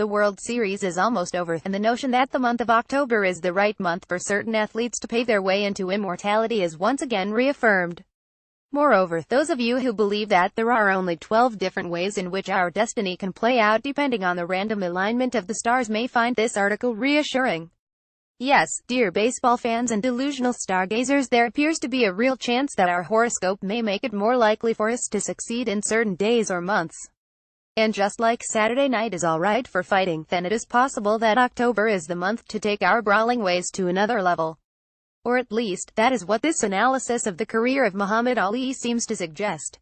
The World Series is almost over, and the notion that the month of October is the right month for certain athletes to pave their way into immortality is once again reaffirmed. Moreover, those of you who believe that there are only 12 different ways in which our destiny can play out depending on the random alignment of the stars may find this article reassuring. Yes, dear baseball fans and delusional stargazers, there appears to be a real chance that our horoscope may make it more likely for us to succeed in certain days or months. And just like Saturday night is alright for fighting, then it is possible that October is the month to take our brawling ways to another level. Or at least, that is what this analysis of the career of Muhammad Ali seems to suggest.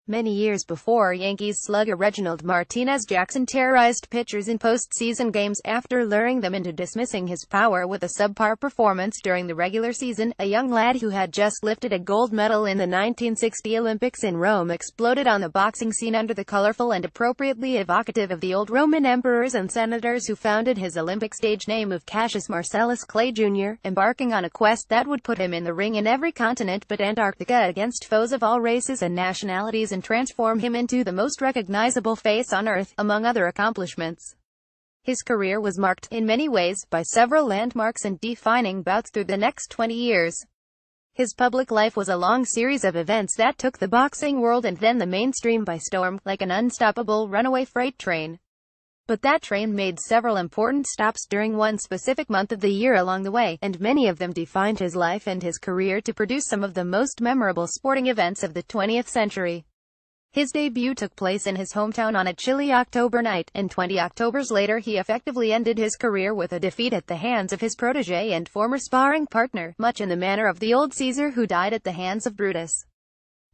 Many years before, Yankees slugger Reginald Martinez Jackson terrorized pitchers in postseason games after luring them into dismissing his power with a subpar performance during the regular season. A young lad who had just lifted a gold medal in the 1960 Olympics in Rome exploded on the boxing scene under the colorful and appropriately evocative of the old Roman emperors and senators who founded his Olympic stage name of Cassius Marcellus Clay Jr., embarking on a quest that would put him in the ring in every continent but Antarctica against foes of all races and nationalities and transform him into the most recognizable face on earth, among other accomplishments. His career was marked, in many ways, by several landmarks and defining bouts through the next 20 years. His public life was a long series of events that took the boxing world and then the mainstream by storm, like an unstoppable runaway freight train. But that train made several important stops during one specific month of the year along the way, and many of them defined his life and his career to produce some of the most memorable sporting events of the 20th century. His debut took place in his hometown on a chilly October night, and 20 Octobers later he effectively ended his career with a defeat at the hands of his protege and former sparring partner, much in the manner of the old Caesar who died at the hands of Brutus.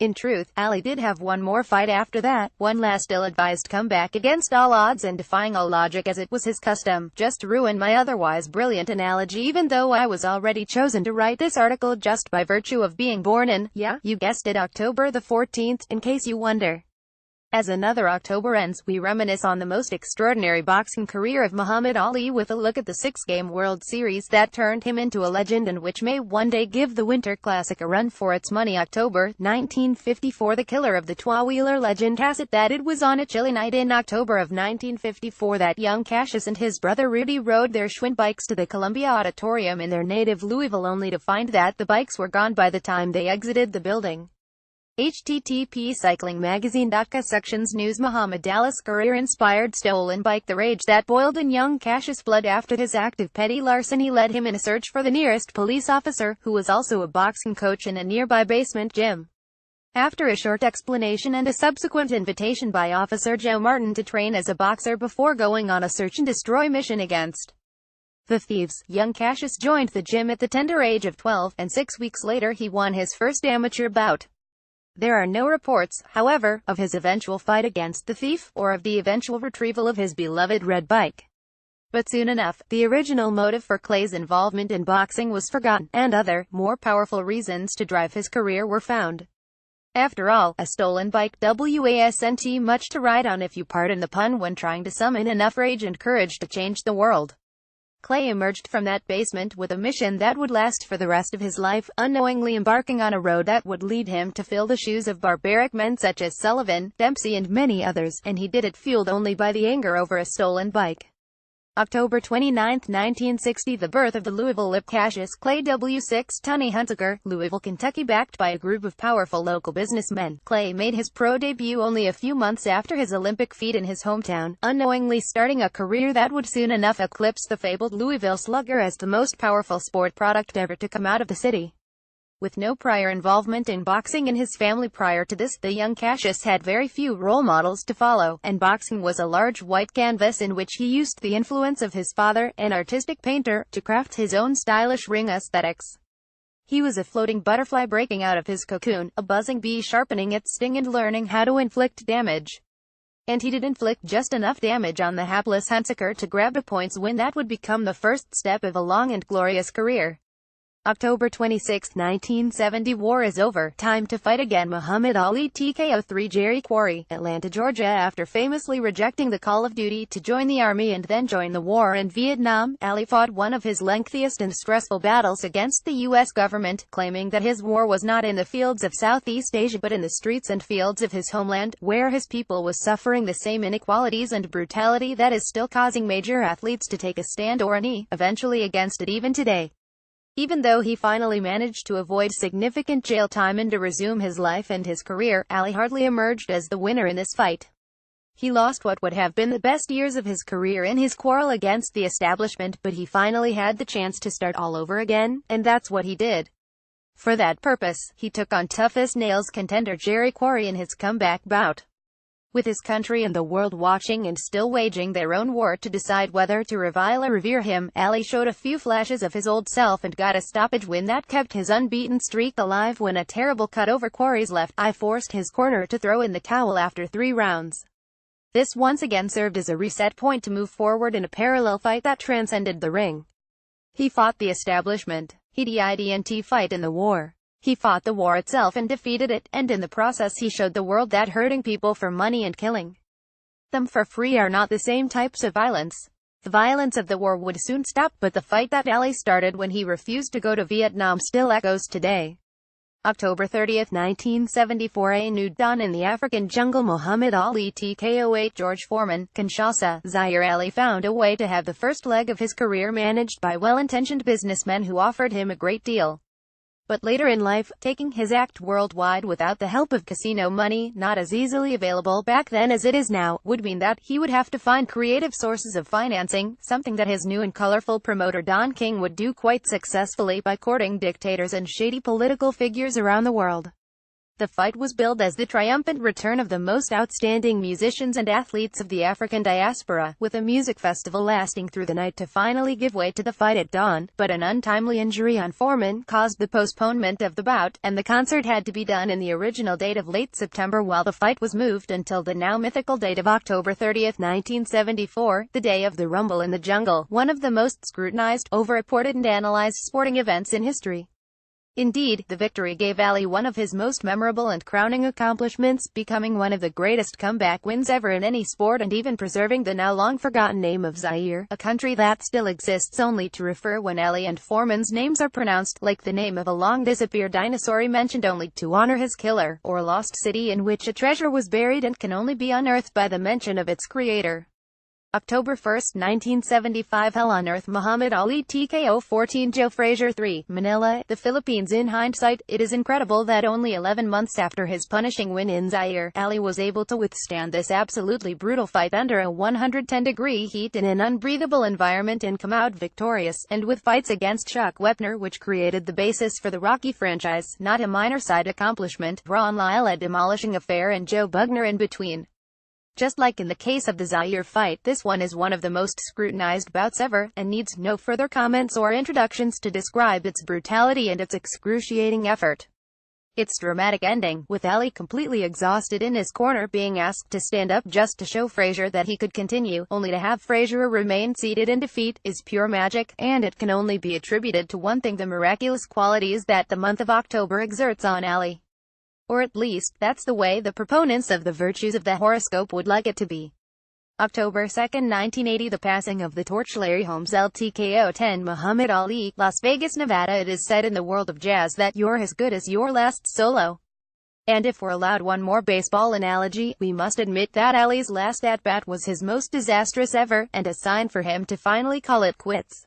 In truth, Ali did have one more fight after that, one last ill-advised comeback against all odds and defying all logic as it was his custom, just to ruin my otherwise brilliant analogy even though I was already chosen to write this article just by virtue of being born in, yeah, you guessed it, October the 14th, in case you wonder. As another October ends, we reminisce on the most extraordinary boxing career of Muhammad Ali with a look at the six-game World Series that turned him into a legend and which may one day give the Winter Classic a run for its money. October 1954. The killer of the two-wheeler legend has it that it was on a chilly night in October of 1954 that young Cassius and his brother Rudy rode their Schwinn bikes to the Columbia Auditorium in their native Louisville only to find that the bikes were gone by the time they exited the building. http Cycling Magazine. Sections News. Muhammad Ali's career-inspired stolen bike. The rage that boiled in young Cassius' blood after his act of petty larceny led him in a search for the nearest police officer, who was also a boxing coach in a nearby basement gym. After a short explanation and a subsequent invitation by Officer Joe Martin to train as a boxer before going on a search-and-destroy mission against the thieves, young Cassius joined the gym at the tender age of 12, and 6 weeks later he won his first amateur bout. There are no reports, however, of his eventual fight against the thief, or of the eventual retrieval of his beloved red bike. But soon enough, the original motive for Clay's involvement in boxing was forgotten, and other, more powerful reasons to drive his career were found. After all, a stolen bike wasn't much to ride on if you pardon the pun when trying to summon enough rage and courage to change the world. Clay emerged from that basement with a mission that would last for the rest of his life, unknowingly embarking on a road that would lead him to fill the shoes of barbaric men such as Sullivan, Dempsey and many others, and he did it fueled only by the anger over a stolen bike. October 29, 1960. The birth of the Louisville Lip. Cassius Clay W6 Tunney Hunsaker, Louisville, Kentucky. Backed by a group of powerful local businessmen, Clay made his pro debut only a few months after his Olympic feat in his hometown, unknowingly starting a career that would soon enough eclipse the fabled Louisville Slugger as the most powerful sport product ever to come out of the city. With no prior involvement in boxing in his family prior to this, the young Cassius had very few role models to follow, and boxing was a large white canvas in which he used the influence of his father, an artistic painter, to craft his own stylish ring aesthetics. He was a floating butterfly breaking out of his cocoon, a buzzing bee sharpening its sting and learning how to inflict damage. And he did inflict just enough damage on the hapless Hunsaker to grab a points win that would become the first step of a long and glorious career. October 26, 1970. War is over. Time to fight again. Muhammad Ali TKO 3 Jerry Quarry, Atlanta, Georgia. After famously rejecting the call of duty to join the army and then join the war in Vietnam, Ali fought one of his lengthiest and stressful battles against the U.S. government, claiming that his war was not in the fields of Southeast Asia but in the streets and fields of his homeland, where his people was suffering the same inequalities and brutality that is still causing major athletes to take a stand or a knee, eventually against it even today. Even though he finally managed to avoid significant jail time and to resume his life and his career, Ali hardly emerged as the winner in this fight. He lost what would have been the best years of his career in his quarrel against the establishment, but he finally had the chance to start all over again, and that's what he did. For that purpose, he took on tough-as-nails contender Jerry Quarry in his comeback bout. With his country and the world watching and still waging their own war to decide whether to revile or revere him, Ali showed a few flashes of his old self and got a stoppage win that kept his unbeaten streak alive. When a terrible cut over Quarry's left eye forced his corner to throw in the towel after 3 rounds. This once again served as a reset point to move forward in a parallel fight that transcended the ring. He fought the establishment. He didn't fight in the war. He fought the war itself and defeated it, and in the process he showed the world that hurting people for money and killing them for free are not the same types of violence. The violence of the war would soon stop, but the fight that Ali started when he refused to go to Vietnam still echoes today. October 30, 1974. A new dawn in the African jungle. Muhammad Ali TKO 8 George Foreman, Kinshasa, Zaire. Ali found a way to have the first leg of his career managed by well-intentioned businessmen who offered him a great deal. But later in life, taking his act worldwide without the help of casino money, not as easily available back then as it is now, would mean that he would have to find creative sources of financing, something that his new and colorful promoter Don King would do quite successfully by courting dictators and shady political figures around the world. The fight was billed as the triumphant return of the most outstanding musicians and athletes of the African diaspora, with a music festival lasting through the night to finally give way to the fight at dawn, but an untimely injury on Foreman caused the postponement of the bout, and the concert had to be done in the original date of late September while the fight was moved until the now mythical date of October 30, 1974, the day of the Rumble in the Jungle, one of the most scrutinized, over-reported and analyzed sporting events in history. Indeed, the victory gave Ali one of his most memorable and crowning accomplishments, becoming one of the greatest comeback wins ever in any sport and even preserving the now long-forgotten name of Zaire, a country that still exists only to refer when Ali and Foreman's names are pronounced, like the name of a long-disappeared dinosaur mentioned only to honor his killer, or a lost city in which a treasure was buried and can only be unearthed by the mention of its creator. October 1, 1975. Hell on Earth. Muhammad Ali TKO 14 Joe Frazier 3, Manila, the Philippines. In hindsight, it is incredible that only 11 months after his punishing win in Zaire, Ali was able to withstand this absolutely brutal fight under a 110-degree heat in an unbreathable environment and come out victorious, and with fights against Chuck Wepner, which created the basis for the Rocky franchise, not a minor side accomplishment, Ron Lyle a demolishing affair, and Joe Bugner in between. Just like in the case of the Zaire fight, this one is one of the most scrutinized bouts ever, and needs no further comments or introductions to describe its brutality and its excruciating effort. Its dramatic ending, with Ali completely exhausted in his corner being asked to stand up just to show Frazier that he could continue, only to have Frazier remain seated in defeat, is pure magic, and it can only be attributed to one thing: the miraculous qualities that the month of October exerts on Ali. Or at least, that's the way the proponents of the virtues of the horoscope would like it to be. October 2, 1980. The passing of the torch. Larry Holmes LTKO 10 Muhammad Ali, Las Vegas, Nevada. It is said in the world of jazz that you're as good as your last solo. And if we're allowed one more baseball analogy, we must admit that Ali's last at-bat was his most disastrous ever, and a sign for him to finally call it quits.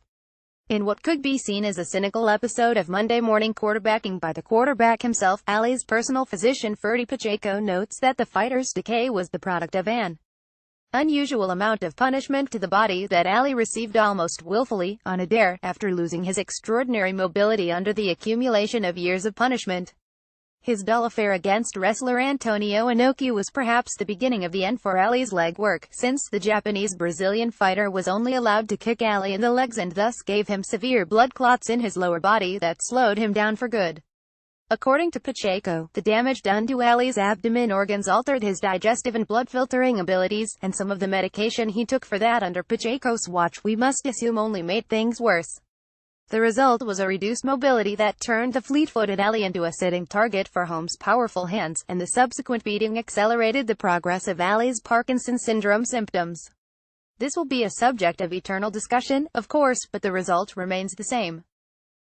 In what could be seen as a cynical episode of Monday morning quarterbacking by the quarterback himself, Ali's personal physician Ferdy Pacheco notes that the fighter's decay was the product of an unusual amount of punishment to the body that Ali received almost willfully, on a dare, after losing his extraordinary mobility under the accumulation of years of punishment. His dull affair against wrestler Antonio Inoki was perhaps the beginning of the end for Ali's leg work, since the Japanese-Brazilian fighter was only allowed to kick Ali in the legs and thus gave him severe blood clots in his lower body that slowed him down for good. According to Pacheco, the damage done to Ali's abdomen organs altered his digestive and blood-filtering abilities, and some of the medication he took for that under Pacheco's watch, we must assume, only made things worse. The result was a reduced mobility that turned the fleet-footed Ali into a sitting target for Holmes' powerful hands, and the subsequent beating accelerated the progress of Ali's Parkinson's syndrome symptoms. This will be a subject of eternal discussion, of course, but the result remains the same.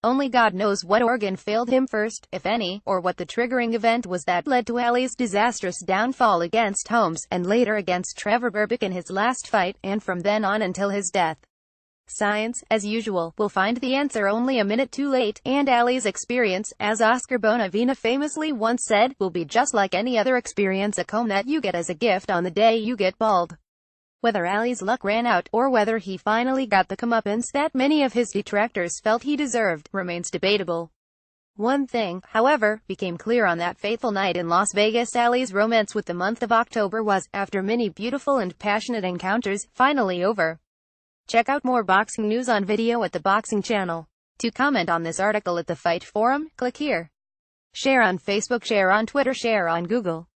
Only God knows what organ failed him first, if any, or what the triggering event was that led to Ali's disastrous downfall against Holmes, and later against Trevor Berbick in his last fight, and from then on until his death. Science, as usual, will find the answer only a minute too late, and Ali's experience, as Oscar Bonavena famously once said, will be just like any other experience, a comb that you get as a gift on the day you get bald. Whether Ali's luck ran out, or whether he finally got the comeuppance that many of his detractors felt he deserved, remains debatable. One thing, however, became clear on that fateful night in Las Vegas: Ali's romance with the month of October was, after many beautiful and passionate encounters, finally over. Check out more boxing news on video at the Boxing Channel. To comment on this article at the Fight Forum, click here. Share on Facebook, share on Twitter, share on Google.